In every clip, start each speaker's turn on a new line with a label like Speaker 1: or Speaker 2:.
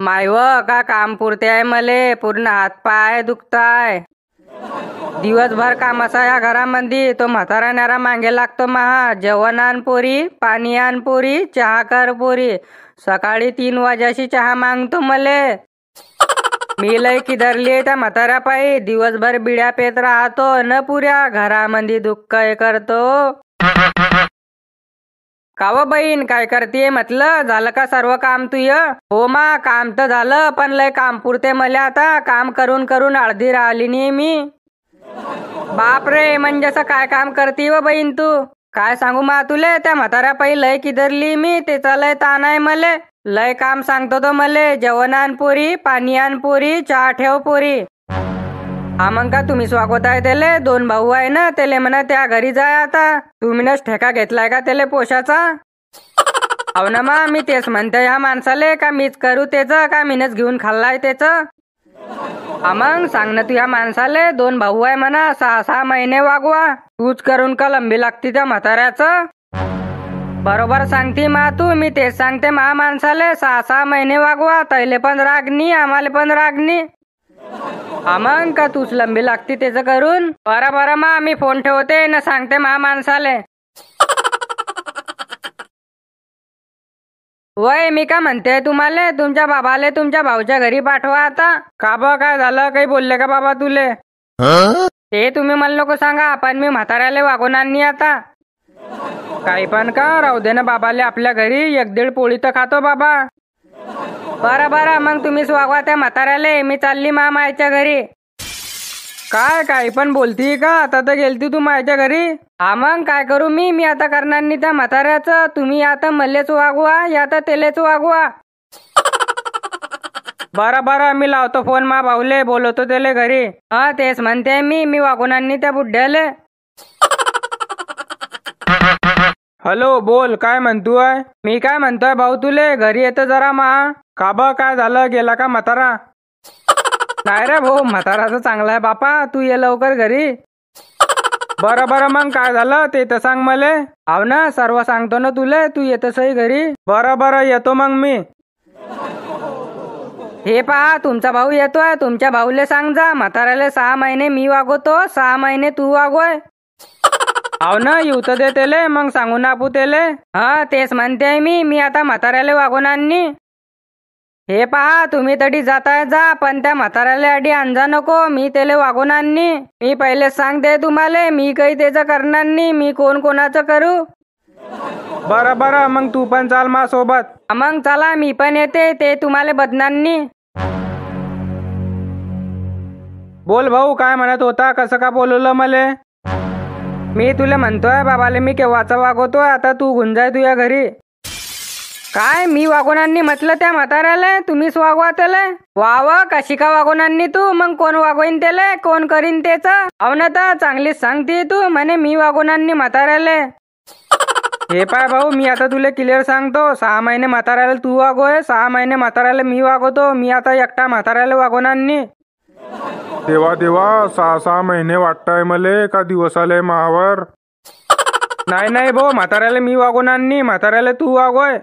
Speaker 1: मायव का काम पुरते आहे मले, पूर्ण हात पाय दुखताय. दिवसभर कामाचा या घरामध्ये तो म्हातारा नारा मागे लागतो महा. जेवण आण पोरी, पाणी आण पोरी, चहा कर पोरी. सकाळी 3 वाजाशी चहा मागतो मले. मी लय किधरली त्या म्हाताऱ्या पायी. दिवसभर बिड्या पेत राहतो न पुऱ्या घरामध्ये दुःख करतो. काव बहीण काय करते म्हटलं, झालं का सर्व काम तुय? हो मा, काम तर झालं, पण लय काम पुरते मले आता. काम करून करून अर्धी राहिली नाही मी. बापरे, म्हणजे असं काय काम करते व बहीण तू? काय सांगू मा तुले, त्या म्हाताऱ्या पायी लय किधरली मी. त्याचा लय ताण आहे मले. लय काम सांगतो तो मले. जेवण आण पोरी, पाणी आण पोरी, चहा ठेव पोरी. हा मग का तुम्ही स्वागत आहे त्याले? 2 भाऊ आहे ना, त्याले म्हणा त्या घरी जाय आता. तुम्हीनच ठेका घेतलाय का त्याले पोशाचा? हो ना मा, मी तेच म्हणते ह्या माणसाले, का मीच करू त्याचं, का मीनच घेऊन खाल्लाय त्याचं? हा मग सांग ना तू ह्या माणसाले. 2 भाऊ आहे म्हणा, 6-6 महिने वागवा. तूच करून का लंबी लागती त्या म्हाताऱ्याचं? बरोबर सांगते मा तू, मी तेच सांगते मा माणसाले, 6-6 महिने वागवा. तैले पण रागणी, आम्हाला पण रागणी. हा मग का तूच लंबी लागती त्याचं करून? बरं मा, मी फोन ठेवते न सांगते मा माणसाले. वय मी का म्हणते तुम्हाला, तुमच्या बाबाले तुमच्या भाऊच्या घरी पाठवा आता. का बा, काय झालं? काही बोलले का बाबा तुले? ते तुम्ही मला नको सांगा, पण मी म्हाताऱ्याला वागून आणली आता. काही पण का, राहू दे ना बाबाले आपल्या घरी. 1-1.5 पोळी तर खातो बाबा. बरं मग तुम्हीच वागवा त्या म्हाताऱ्याले. मी चालली मामाच्या घरी. काय काही पण बोलती का? आता तर गेलती तू मायच्या घरी. हा मग काय करू मी आता करणार नाही त्या म्हाताऱ्याचं. तुम्ही आता मलेच वागवा, या तर तेलेच वागवा. बरं मी लावतो फोन मा भाऊले, बोलवतो त्याले घरी. हा तेच म्हणते मी वागून आणली त्या बुड्ढ्याले. हॅलो, बोल, काय म्हणतोय? मी काय म्हणतोय भाऊ तुले, घरी येतो जरा मा. का बा, काय झालं? गेला का म्हातारा? नाही रे भाऊ, म्हाताराचं चांगला आहे बापा. तू ये लवकर घरी. बरं मग काय झालं ते तर सांग मले. हाव ना, सर्व सांगतो ना तुले. तू येतसही घरी. बरं येतो मग मी. हे पहा, तुमचा भाऊ येतोय. तुमच्या भाऊले सांग जा, म्हाताऱ्याला 6 महिने मी वागवतो, 6 महिने तू वागवय. हाव ना, येऊ तर दे त्याले, मग सांगू ना आपू त्याले. हा तेच म्हणते मी आता म्हाताऱ्याला वागवून आणली. हे पहा, तुम्ही तरी जाताय जा, पण त्या म्हाताऱ्याला अडी आणजा नको. मी त्याला वागवून आणली. मी पहिले सांगते तुम्हाला, मी काही त्याचं करणार नाही. मी कोणाचं करू? बरं मग तू पण चाल मा सोबत. मग चला, मी पण येते. ते तुम्हाला बदनार नाही. बोल भाऊ, काय म्हणत होता? कसं का बोलवलं मले? मी तुला म्हणतोय बाबाले मी केव्हाचा वागवतोय, आता तू गुंजाय तुझ्या घरी. काय मी वागवून आणली म्हटलं त्या म्हाताऱ्याला? तुम्हीच वागवा त्याला. वाव, कशी का वागवून आणली तू? मग कोण वागवीन त्याला? कोण करीन त्याचं? अहो ना, तर चांगलीच सांगते तू म्हणे मी वागवून आणली म्हाताऱ्याला. हे पाय भाऊ, मी आता तुला क्लिअर सांगतो. 6 महिने म्हाताऱ्याला तू वागवय, 6 महिने म्हाताऱ्याला मी वागवतो. मी आता एकटा म्हाताऱ्याला वागवून आणली.
Speaker 2: देवा 6-6 महिने वाटताय मले, का दिवस आले मावर?
Speaker 1: नाही भाऊ, म्हाताऱ्याला मी वागवून आणली, म्हाताऱ्याला तू वागवय.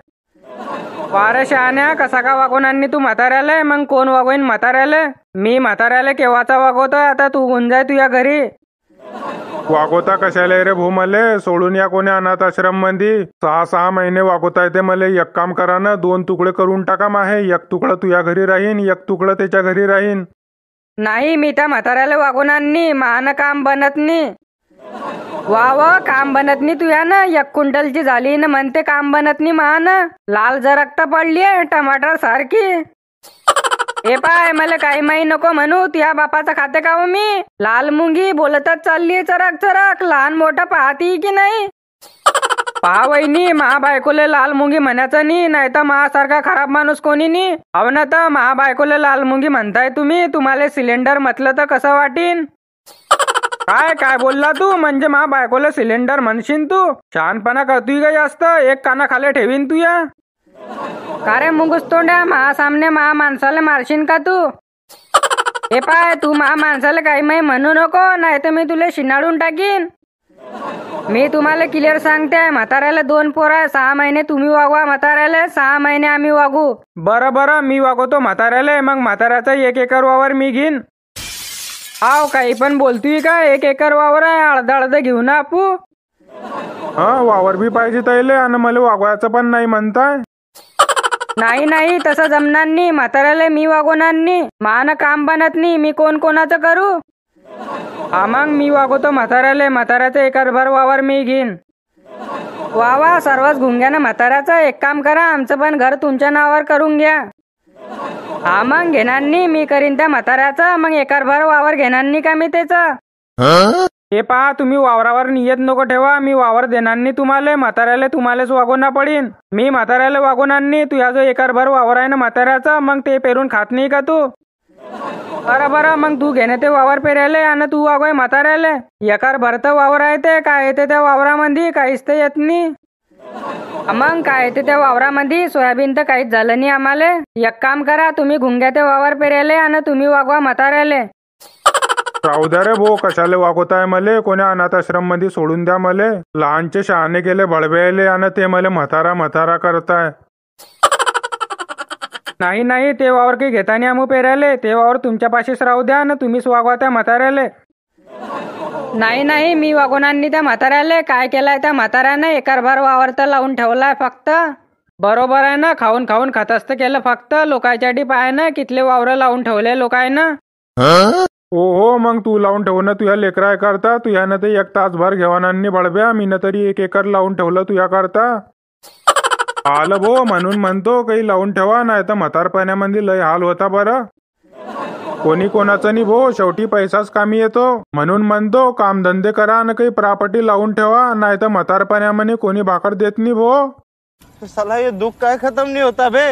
Speaker 1: वारे शहाण्या, कसा का वागवून आणली तू म्हाताऱ्याला? मग कोण वागवीन म्हाताऱ्याला? मी म्हाताऱ्याला केव्हाचा वागवतोय, आता तू गुंजाय तुझ्या घरी.
Speaker 2: वागवता कशाला रे भाऊ मले? सोडून या कोणी अनाथ आश्रम मध्ये. 6-6 महिने वागवताय ते मले. एक काम करा ना, 2 तुकडे करून टाका माहे. 1 तुकडा तुझ्या घरी राहीन, 1 तुकडा त्याच्या घरी राहीन.
Speaker 1: नाही, मी त्या म्हाताऱ्याला वागवून आणली. मान काम बनत नाही. वाव, काम बनत नाही तुया ना. 1 क्विंटलची झाली ना म्हणते काम बनत नाही मान. लाल जरकता पडली आहे टमाटर सारखी. हे पाय, मला काही माही नको म्हणू. तुया बापाचं खाते का हो मी? लाल मुंगी बोलतच चालली चरक. लहान मोठं पाहती की नाही? पहा वहिनी, महाबायकोले लाल मुंगी म्हणायचं नाही तर महासारखा खराब माणूस कोणी नाही. अहो ना, तर महाबायकोले लाल मुंगी म्हणताय तुम्ही. तुम्हाला सिलेंडर म्हटलं तर कसं वाटीन? काय बोलला तू? म्हणजे महाबायकोला सिलेंडर म्हणशील तू? शहाणपणा करतोय का जास्त? एक काना खाली ठेवीन तू या. का रे मुंगूस तोंड्या, सामने माणसाला मारशील का तू? हे पाय, तू माणसाला काही माही म्हणू नको, नाही तर मी तुला शिनाडून टाकीन. मी तुम्हाला क्लिअर सांगते, म्हाताऱ्याला 2 पोरं आहे. 6 महिने तुम्ही वागवा म्हाताऱ्याला, 6 महिने आम्ही वागू.
Speaker 3: बरं बरं, मी वागवतो म्हाताऱ्याला. मग म्हाताऱ्याचा 1 एकर वावर मी घेईन.
Speaker 1: आव काही पण बोलतोय का? 1 एकर वावर आहे, अर्ध घेऊ ना आपू.
Speaker 2: हा, वावर बी पाहिजे तैले आणि मला वागवायचं पण नाही म्हणताय.
Speaker 1: नाही तसं जमणार नाही. म्हाताऱ्याला मी वागवणार नाही. मान काम बनत नाही. मी कोणाचं करू?
Speaker 3: हा, मग मी वागवतो म्हाताऱ्याला. म्हाताऱ्याचा 1 एकरभर वावर मी घेईन.
Speaker 1: वा सर्वच गुंग्यानं म्हाताऱ्याचं. एक काम करा, आमचं पण घर तुमच्या नावावर करून घ्या. हा, मग घेणार नाही. मी करीन त्या म्हाताऱ्याचं. मग 1 एकरभर वावर घेणार नाही का मी त्याचं?
Speaker 3: हे पहा, तुम्ही वावरावर नियत नको ठेवा. मी वावर देणार नाही तुम्हाला. म्हाताऱ्याला तुम्हालाच वागवणार पडीन. मी म्हाताऱ्याला वागवणार नाही. तुझ्या जो 1 एकरभर वावर आहे ना म्हाताऱ्याचा, मग ते पेरून खात नाही का तू? बरं, मग तू घेणे ते वावर पेरायले आणि तू वागवाय म्हाताऱ्याला. 1 एकरभर तर वावर आहे ते. काय येते त्या वावरामध्ये? काहीच ते येत नाही.
Speaker 1: मग काय येते त्या वावरामध्ये? सोयाबीन तर काहीच झालं नाही आम्हाला. एक काम करा, तुम्ही घुंग्या ते वावर पेरायले आणि तुम्ही वागवा म्हाताऱ्याला.
Speaker 2: राहू द्या रे भो, कशाला वागवताय मले? कोण्या अनाथ आश्रम मध्ये सोडून द्या मले. लहानचे शहाणे केले बळबेले आणि ते मले म्हातारा करताय.
Speaker 3: नाही, ते वावर काही घेता नाही आम्ही पेरायले. ते वावर तुमच्यापाशीच राहू द्या ना, तुम्हीच वागवा त्या म्हाताऱ्याला.
Speaker 1: नाही, मी वागवणार नाही त्या म्हाताऱ्याला. काय केलाय त्या म्हाताऱ्यानं? 1 एकरभर वावर तर लावून ठेवलाय फक्त.
Speaker 3: बरोबर आहे ना, खाऊन खतस्त केलं फक्त. लोकांच्या डी पाय ना कितले वावर लावून ठेवले लोकांना.
Speaker 2: हो, मग तू लावून ठेव ना तुझ्या लेकराय करता. तुझ्यानं ते 1 तासभर घेवानांनी बळब्या. मीनं तरी 1 एकर लावून ठेवलं तुझ्या करता. आलं भो, म्हणून म्हणतो काही लावून ठेवा, नाही तर म्हातारपणामध्ये लय हाल होता बरं. कोणी कोणाचं नाही भो, शेवटी पैसाच कामी येतो. म्हणून म्हणतो कामधंदे करा आणि काही प्रॉपर्टी लावून ठेवा, नाही तर म्हातारपणामध्ये कोणी भाकर देत नाही भो.
Speaker 4: साला ये दुख काय खत्म नहीं होता बे.